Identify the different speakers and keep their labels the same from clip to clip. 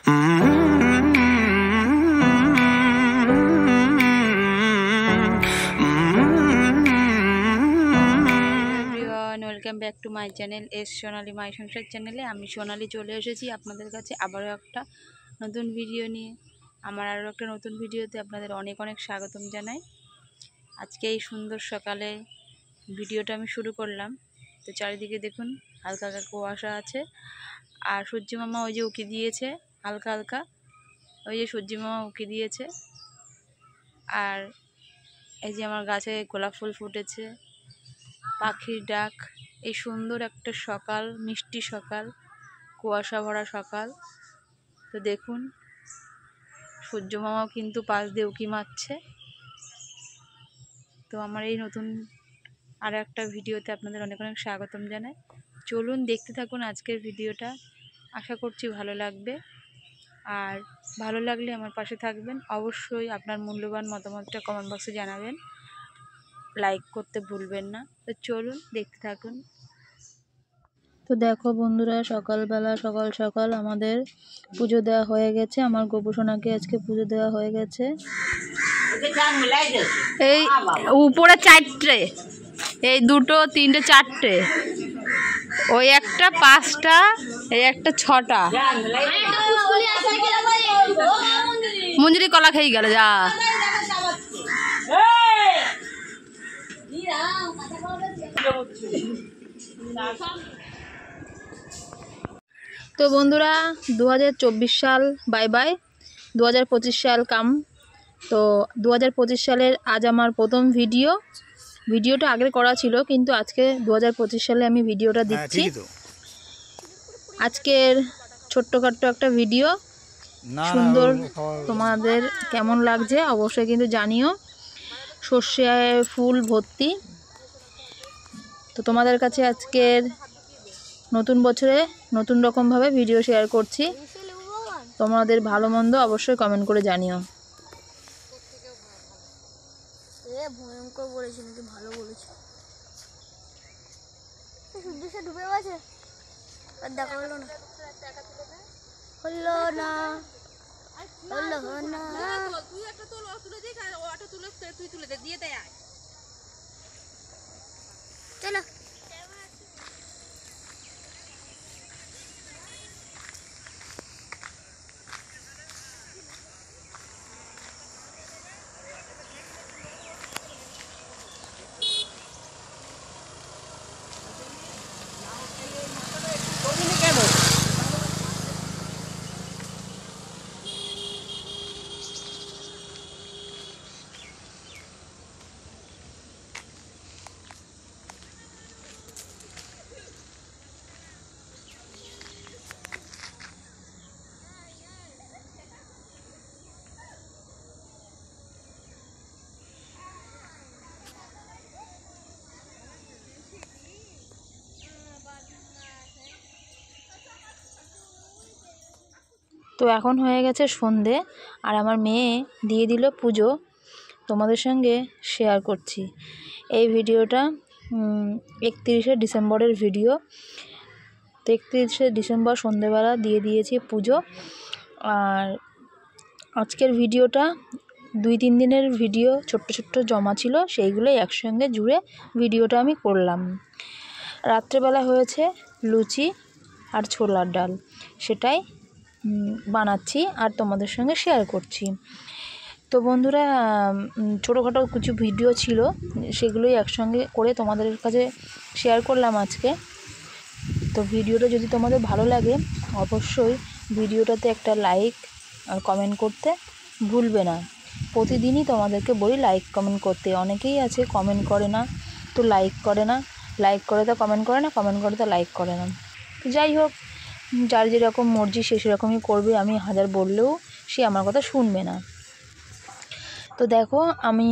Speaker 1: Welcome back to my channel S Sonali my Sansar চ্যানেলে আমি সোনালী চলে এসেছি আপনাদের কাছে আবারও একটা নতুন ভিডিও নিয়ে। আমার আরও একটা নতুন ভিডিওতে আপনাদের অনেক অনেক স্বাগতম জানাই। আজকে এই সুন্দর সকালে ভিডিওটা আমি শুরু করলাম। তো চারিদিকে দেখুন হালকা হালকা কুয়াশা আছে, আর সূর্য মামা ওই যে উকি দিয়েছে হালকা হালকা, ওই যে সূর্য মামা উকি দিয়েছে। আর এই যে আমার গাছে গোলাপ ফুল ফুটেছে, পাখির ডাক, এই সুন্দর একটা সকাল, মিষ্টি সকাল, কুয়াশা ভরা সকাল। তো দেখুন সূর্য মামাও কিন্তু পাশ দিয়ে উকি মারছে। তো আমার এই নতুন আর একটা ভিডিওতে আপনাদের অনেক অনেক স্বাগতম জানাই। চলুন দেখতে থাকুন আজকের ভিডিওটা, আশা করছি ভালো লাগবে। আর ভালো লাগলে আমার পাশে থাকবেন, অবশ্যই আপনার মূল্যবান মতামতটা কমেন্ট বক্সে জানাবেন, লাইক করতে ভুলবেন না। তো চলুন দেখতে থাকুন। তো দেখো বন্ধুরা, সকালবেলা সকাল সকাল আমাদের পুজো দেওয়া হয়ে গেছে। আমার গোপুসোনাকে আজকে পুজো দেওয়া হয়ে গেছে। এই উপরে 4টে, এই 2, 3, 4টে, ওই একটা 5টা, এই একটা 6টা। মঞ্জুরি কলা খেয়ে গেল যা। তো বন্ধুরা 2024 সাল বাই বাই, 2025 সাল কাম। তো 2025 সালের আজ আমার প্রথম ভিডিওটা আগের করা ছিল, কিন্তু আজকে 2025 সালে আমি ভিডিওটা দিচ্ছি। আজকের ছোট্টখাট্ট একটা ভিডিও, সুন্দর, তোমাদের কেমন লাগছে অবশ্যই কিন্তু জানিও। সর্ষে ফুল ভর্তি। তো তোমাদের কাছে আজকের নতুন বছরে নতুন রকমভাবে ভিডিও শেয়ার করছি। তোমাদের ভালো মন্দ অবশ্যই কমেন্ট করে জানিও।
Speaker 2: ভয়ঙ্কর বলেছি নাকি ভালো বলেছি? সূর্য ডুবে গেছে আর দেখা হলো না, হলো না, হলো না। তুই একটা তুলে দিস আর ওটা তুই তুলে দে, দিয়ে দেয়। চলো
Speaker 1: তো এখন হয়ে গেছে সন্ধে, আর আমার মেয়ে দিয়ে দিল পুজো। তোমাদের সঙ্গে শেয়ার করছি এই ভিডিওটা। 31শে ডিসেম্বরের ভিডিও। তো 31শে ডিসেম্বর সন্ধেবেলা দিয়ে দিয়েছি পুজো। আর আজকের ভিডিওটা 2-3 দিনের ভিডিও ছোট্ট ছোট্ট জমা ছিল, সেইগুলোই একসঙ্গে জুড়ে ভিডিওটা আমি করলাম। রাত্রেবেলা হয়েছে লুচি আর ছোলার ডাল, সেটাই বানাচ্ছি আর তোমাদের সঙ্গে শেয়ার করছি। তো বন্ধুরা, ছোটোখাটো কিছু ভিডিও ছিল, সেগুলোই একসঙ্গে করে তোমাদের কাছে শেয়ার করলাম আজকে। তো ভিডিওটা যদি তোমাদের ভালো লাগে অবশ্যই ভিডিওটাতে একটা লাইক আর কমেন্ট করতে ভুলবে না। প্রতিদিনই তোমাদেরকে বলি লাইক কমেন্ট করতে। অনেকেই আছে কমেন্ট করে না, তো লাইক করে না, লাইক করে তো কমেন্ট করে না, কমেন্ট করে তো লাইক করে না। যাই হোক, যার যেরকম মর্জি সে সেরকমই করবে, আমি হাজার বললেও সে আমার কথা শুনবে না। তো দেখো আমি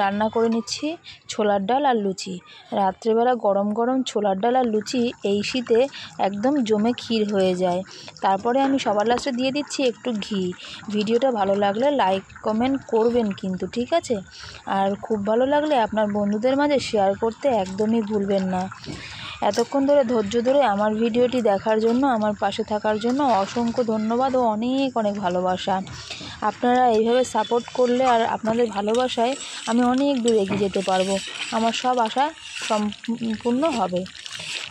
Speaker 1: রান্না করে নিচ্ছি ছোলার ডাল আর লুচি। রাত্রেবেলা গরম গরম ছোলার ডাল আর লুচি এই শীতে একদম জমে ক্ষীর হয়ে যায়। তারপরে আমি সবার লাস্টে দিয়ে দিচ্ছি একটু ঘি। ভিডিওটা ভালো লাগলে লাইক কমেন্ট করবেন কিন্তু, ঠিক আছে? আর খুব ভালো লাগলে আপনার বন্ধুদের মাঝে শেয়ার করতে একদমই ভুলবেন না। এতক্ষণ ধরে ধৈর্য ধরে আমার ভিডিওটি দেখার জন্য, আমার পাশে থাকার জন্য অসংখ্য ধন্যবাদ ও অনেক অনেক ভালোবাসা। আপনারা এইভাবে সাপোর্ট করলে আর আপনাদের ভালোবাসায় আমি অনেক দূর এগিয়ে যেতে পারবো। আমার সব আশা সম্পূর্ণ হবে।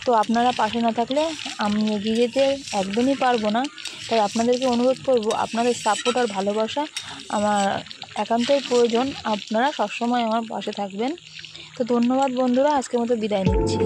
Speaker 1: তো আপনারা পাশে না থাকলে আমি এগিয়ে যেতে একদমই পারবো না। তাই আপনাদেরকে অনুরোধ করব, আপনাদের সাপোর্ট আর ভালোবাসা আমার একান্তই প্রয়োজন। আপনারা সবসময় আমার পাশে থাকবেন। তো ধন্যবাদ বন্ধুরা, আজকের মতো বিদায় নিচ্ছি।